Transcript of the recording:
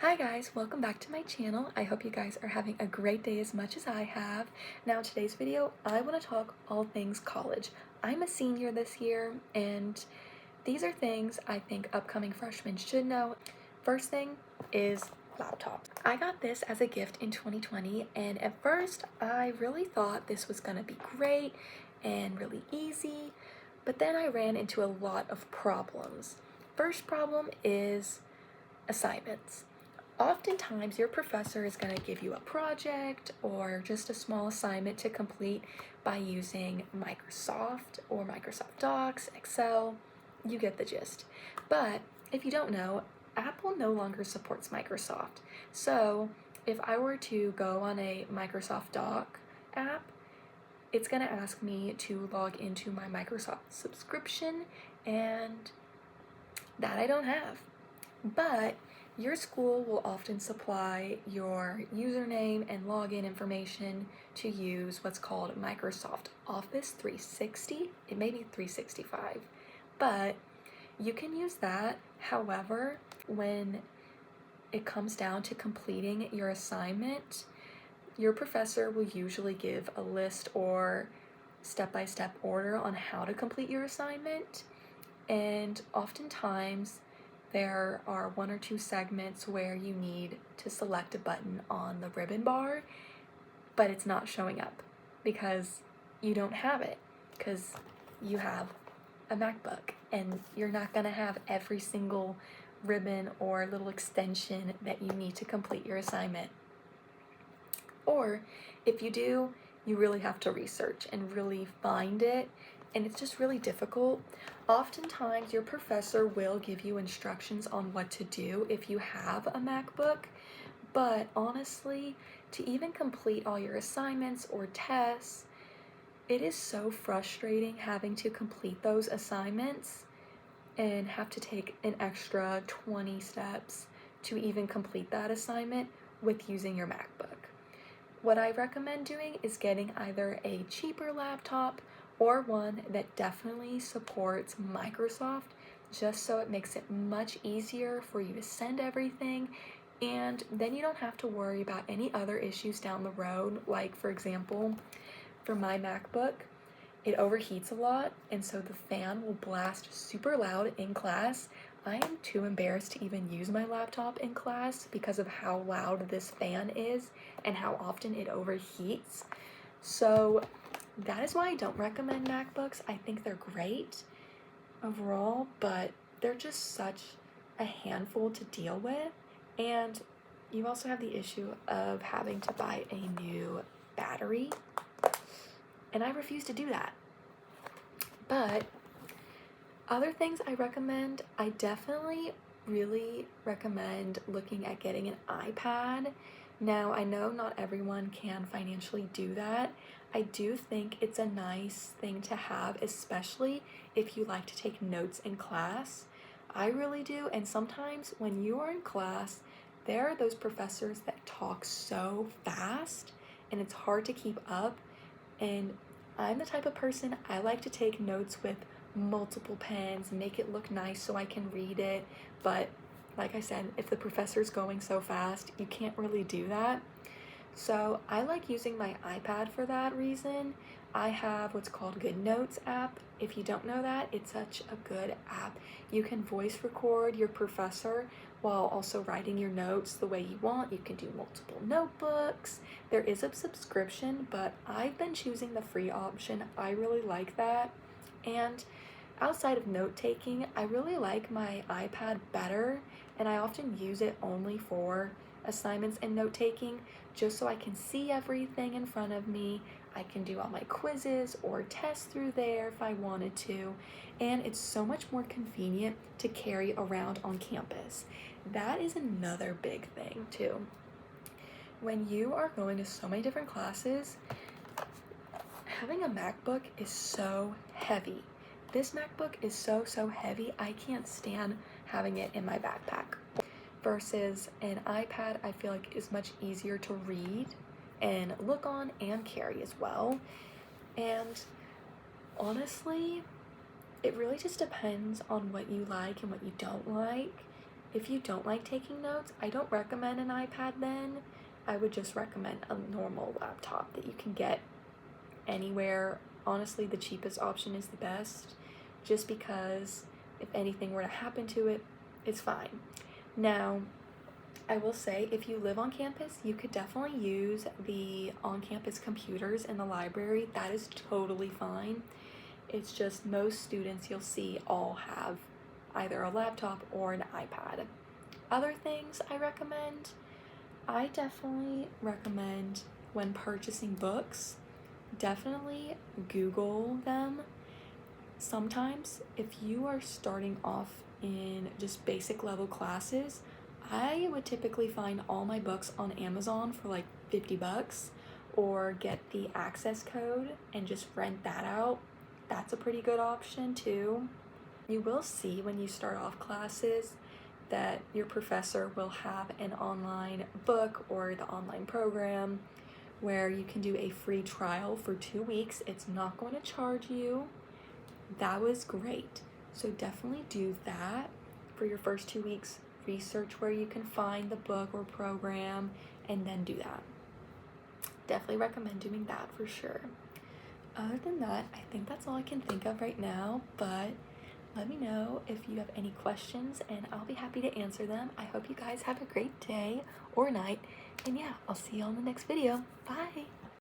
Hi guys, welcome back to my channel. I hope you guys are having a great day as much as I have. Now today's video, I want to talk all things college. I'm a senior this year and these are things I think upcoming freshmen should know. First thing is laptops. I got this as a gift in 2020 and at first I really thought this was going to be great and really easy, but then I ran into a lot of problems. First problem is assignments. Oftentimes, your professor is going to give you a project or just a small assignment to complete by using Microsoft or Microsoft Docs, Excel. You get the gist. But if you don't know, Apple no longer supports Microsoft. So if I were to go on a Microsoft Doc app, it's going to ask me to log into my Microsoft subscription, and that I don't have. But your school will often supply your username and login information to use what's called Microsoft Office 360. It may be 365, but you can use that. However, when it comes down to completing your assignment, your professor will usually give a list or step-by-step order on how to complete your assignment, and oftentimes there are one or two segments where you need to select a button on the ribbon bar, but it's not showing up because you don't have it, because you have a MacBook and you're not going to have every single ribbon or little extension that you need to complete your assignment. Or if you do, you really have to research and really find it, and it's just really difficult. Oftentimes your professor will give you instructions on what to do if you have a MacBook, but honestly, to even complete all your assignments or tests, it is so frustrating having to complete those assignments and have to take an extra 20 steps to even complete that assignment with using your MacBook. What I recommend doing is getting either a cheaper laptop or one that definitely supports Microsoft, just so it makes it much easier for you to send everything, and then you don't have to worry about any other issues down the road. Like, for example, for my MacBook, it overheats a lot, and so the fan will blast super loud in class. I am too embarrassed to even use my laptop in class because of how loud this fan is and how often it overheats. So that is why I don't recommend MacBooks. I think they're great overall, but they're just such a handful to deal with. And you also have the issue of having to buy a new battery, and I refuse to do that. But other things I recommend, I definitely really recommend looking at getting an iPad. Now, I know not everyone can financially do that. I do think it's a nice thing to have, especially if you like to take notes in class. I really do, and sometimes when you are in class, there are those professors that talk so fast and it's hard to keep up, and I'm the type of person, I like to take notes with multiple pens, make it look nice so I can read it, but like I said, if the professor's going so fast, you can't really do that. So I like using my iPad for that reason. I have what's called Good Notes app. If you don't know that, it's such a good app. You can voice record your professor while also writing your notes the way you want. You can do multiple notebooks. There is a subscription, but I've been choosing the free option. I really like that. And outside of note-taking, I really like my iPad better, and I often use it only for assignments and note-taking, just so I can see everything in front of me. I can do all my quizzes or tests through there if I wanted to, and it's so much more convenient to carry around on campus. That is another big thing too. When you are going to so many different classes, having a MacBook is so heavy. This MacBook is so heavy, I can't stand having it in my backpack. Versus an iPad, I feel like is much easier to read and look on and carry as well. And honestly, it really just depends on what you like and what you don't like. If you don't like taking notes, I don't recommend an iPad then. I would just recommend a normal laptop that you can get anywhere. Honestly, the cheapest option is the best, just because if anything were to happen to it, it's fine. Now, I will say, if you live on campus, you could definitely use the on-campus computers in the library. That is totally fine. It's just most students you'll see all have either a laptop or an iPad. Other things I definitely recommend when purchasing books, definitely Google them. Sometimes if you are starting off in just basic level classes, I would typically find all my books on Amazon for like 50 bucks, or get the access code and just rent that out. That's a pretty good option too. You will see when you start off classes that your professor will have an online book or the online program where you can do a free trial for 2 weeks. It's not going to charge you. That was great. So definitely do that for your first 2 weeks. Research where you can find the book or program and then do that. Definitely recommend doing that for sure. Other than that, I think that's all I can think of right now, but let me know if you have any questions and I'll be happy to answer them. I hope you guys have a great day or night, and yeah, I'll see you on the next video. Bye!